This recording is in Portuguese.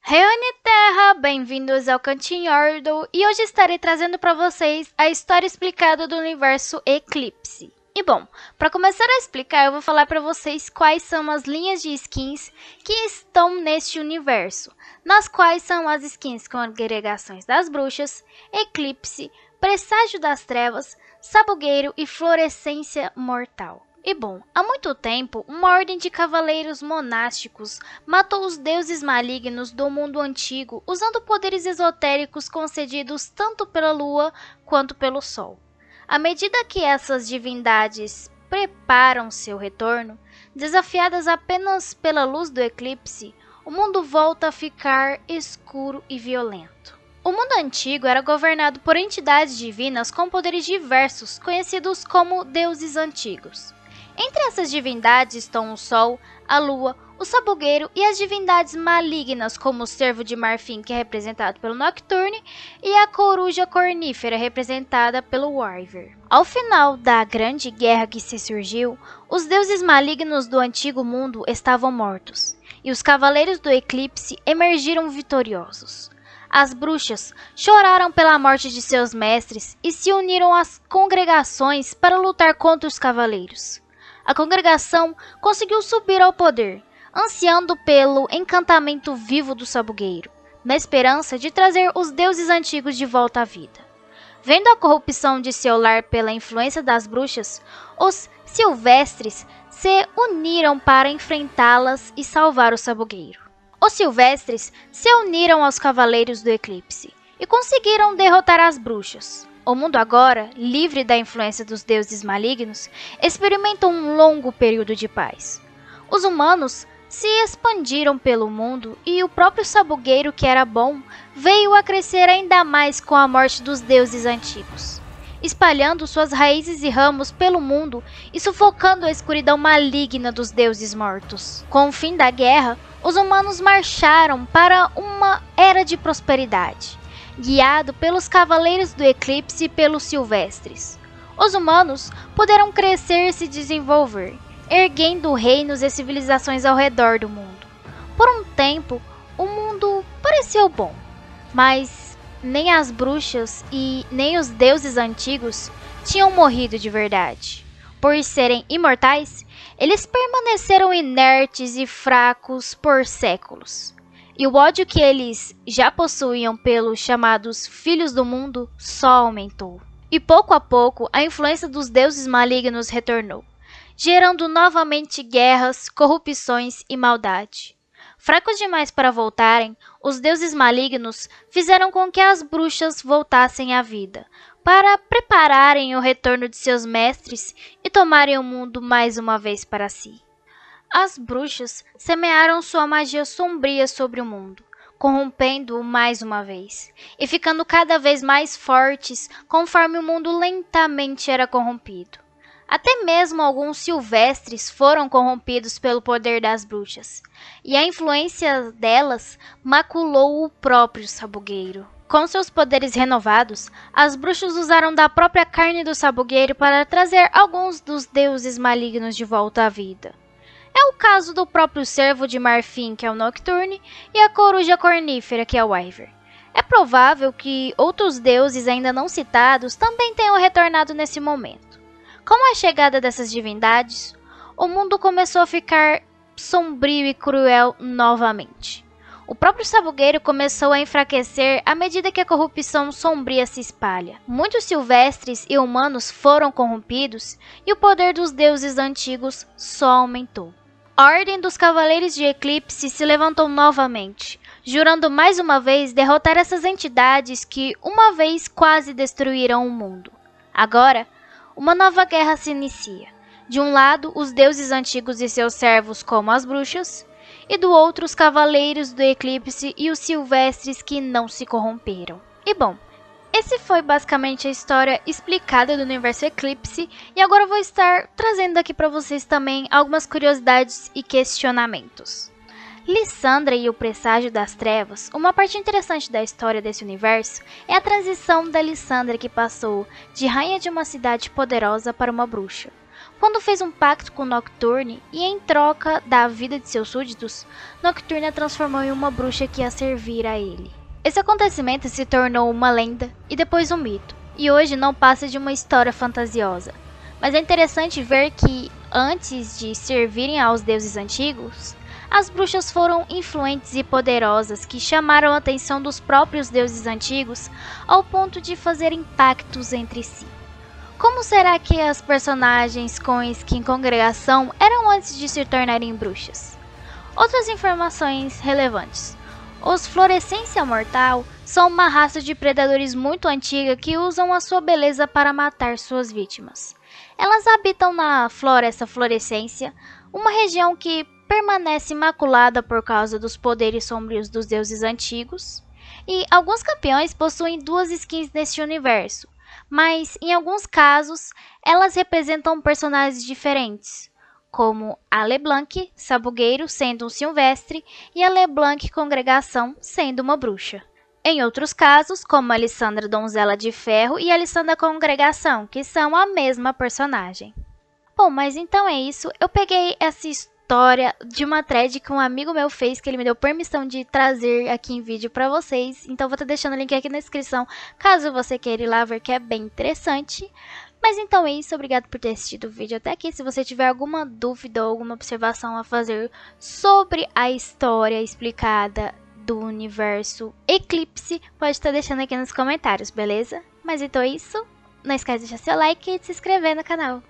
Reone Terra, bem-vindos ao Cantinho Ordle e hoje estarei trazendo para vocês a história explicada do universo Eclipse. E bom, para começar a explicar eu vou falar para vocês quais são as linhas de skins que estão neste universo, nas quais são as skins Congregações das Bruxas, Eclipse, Presságio das Trevas, Sabugueiro e Florescência Mortal. E bom, há muito tempo, uma ordem de cavaleiros monásticos matou os deuses malignos do mundo antigo usando poderes esotéricos concedidos tanto pela lua quanto pelo sol. À medida que essas divindades preparam seu retorno, desafiadas apenas pela luz do eclipse, o mundo volta a ficar escuro e violento. O mundo antigo era governado por entidades divinas com poderes diversos, conhecidos como deuses antigos. Entre essas divindades estão o Sol, a Lua, o Sabugueiro e as divindades malignas como o Cervo de Marfim, que é representado pelo Nocturne, e a Coruja Cornífera, representada pelo Wyvern. Ao final da grande guerra que se surgiu, os deuses malignos do antigo mundo estavam mortos, e os cavaleiros do eclipse emergiram vitoriosos. As bruxas choraram pela morte de seus mestres e se uniram às congregações para lutar contra os cavaleiros. A congregação conseguiu subir ao poder, ansiando pelo encantamento vivo do Sabugueiro, na esperança de trazer os deuses antigos de volta à vida. Vendo a corrupção de seu lar pela influência das bruxas, os Silvestres se uniram para enfrentá-las e salvar o Sabugueiro. Os Silvestres se uniram aos Cavaleiros do Eclipse e conseguiram derrotar as bruxas. O mundo agora, livre da influência dos deuses malignos, experimenta um longo período de paz. Os humanos se expandiram pelo mundo e o próprio Sabugueiro, que era bom, veio a crescer ainda mais com a morte dos deuses antigos, espalhando suas raízes e ramos pelo mundo e sufocando a escuridão maligna dos deuses mortos. Com o fim da guerra, os humanos marcharam para uma era de prosperidade, guiado pelos Cavaleiros do Eclipse e pelos Silvestres. Os humanos puderam crescer e se desenvolver, erguendo reinos e civilizações ao redor do mundo. Por um tempo, o mundo pareceu bom, mas nem as bruxas e nem os deuses antigos tinham morrido de verdade. Por serem imortais, eles permaneceram inertes e fracos por séculos. E o ódio que eles já possuíam pelos chamados Filhos do Mundo só aumentou. E pouco a pouco a influência dos deuses malignos retornou, gerando novamente guerras, corrupções e maldade. Fracos demais para voltarem, os deuses malignos fizeram com que as bruxas voltassem à vida, para prepararem o retorno de seus mestres e tomarem o mundo mais uma vez para si. As bruxas semearam sua magia sombria sobre o mundo, corrompendo-o mais uma vez, e ficando cada vez mais fortes conforme o mundo lentamente era corrompido. Até mesmo alguns silvestres foram corrompidos pelo poder das bruxas, e a influência delas maculou o próprio Sabugueiro. Com seus poderes renovados, as bruxas usaram da própria carne do Sabugueiro para trazer alguns dos deuses malignos de volta à vida. É o caso do próprio Cervo de Marfim, que é o Nocturne, e a Coruja Cornífera, que é o Wyvern. É provável que outros deuses ainda não citados também tenham retornado nesse momento. Com a chegada dessas divindades, o mundo começou a ficar sombrio e cruel novamente. O próprio Sabugueiro começou a enfraquecer à medida que a corrupção sombria se espalha. Muitos silvestres e humanos foram corrompidos e o poder dos deuses antigos só aumentou. A Ordem dos Cavaleiros de Eclipse se levantou novamente, jurando mais uma vez derrotar essas entidades que uma vez quase destruíram o mundo. Agora, uma nova guerra se inicia. De um lado, os deuses antigos e seus servos como as bruxas, e do outro os Cavaleiros do Eclipse e os Silvestres que não se corromperam. E bom, esse foi basicamente a história explicada do universo Eclipse, e agora eu vou estar trazendo aqui para vocês também algumas curiosidades e questionamentos. Lissandra e o Presságio das Trevas. Uma parte interessante da história desse universo é a transição da Lissandra, que passou de rainha de uma cidade poderosa para uma bruxa. Quando fez um pacto com Nocturne e em troca da vida de seus súditos, Nocturne a transformou em uma bruxa que ia servir a ele. Esse acontecimento se tornou uma lenda e depois um mito, e hoje não passa de uma história fantasiosa. Mas é interessante ver que, antes de servirem aos deuses antigos, as bruxas foram influentes e poderosas que chamaram a atenção dos próprios deuses antigos ao ponto de fazerem pactos entre si. Como será que as personagens com skin congregação eram antes de se tornarem bruxas? Outras informações relevantes. Os Florescência Mortal são uma raça de predadores muito antiga que usam a sua beleza para matar suas vítimas. Elas habitam na Floresta Florescência, uma região que permanece imaculada por causa dos poderes sombrios dos deuses antigos, e alguns campeões possuem duas skins neste universo, mas em alguns casos elas representam personagens diferentes, como a LeBlanc Sabugueiro sendo um Silvestre e a LeBlanc Congregação sendo uma bruxa. Em outros casos, como a Lissandra Donzela de Ferro e a Lissandra Congregação, que são a mesma personagem. Bom, mas então é isso, eu peguei essa história de uma thread que um amigo meu fez, que ele me deu permissão de trazer aqui em vídeo pra vocês. Então vou estar deixando o link aqui na descrição, caso você queira ir lá ver, que é bem interessante. Mas então é isso, obrigado por ter assistido o vídeo até aqui. Se você tiver alguma dúvida ou alguma observação a fazer sobre a história explicada do universo Eclipse, pode estar deixando aqui nos comentários, beleza? Mas então é isso, não esquece de deixar seu like e de se inscrever no canal.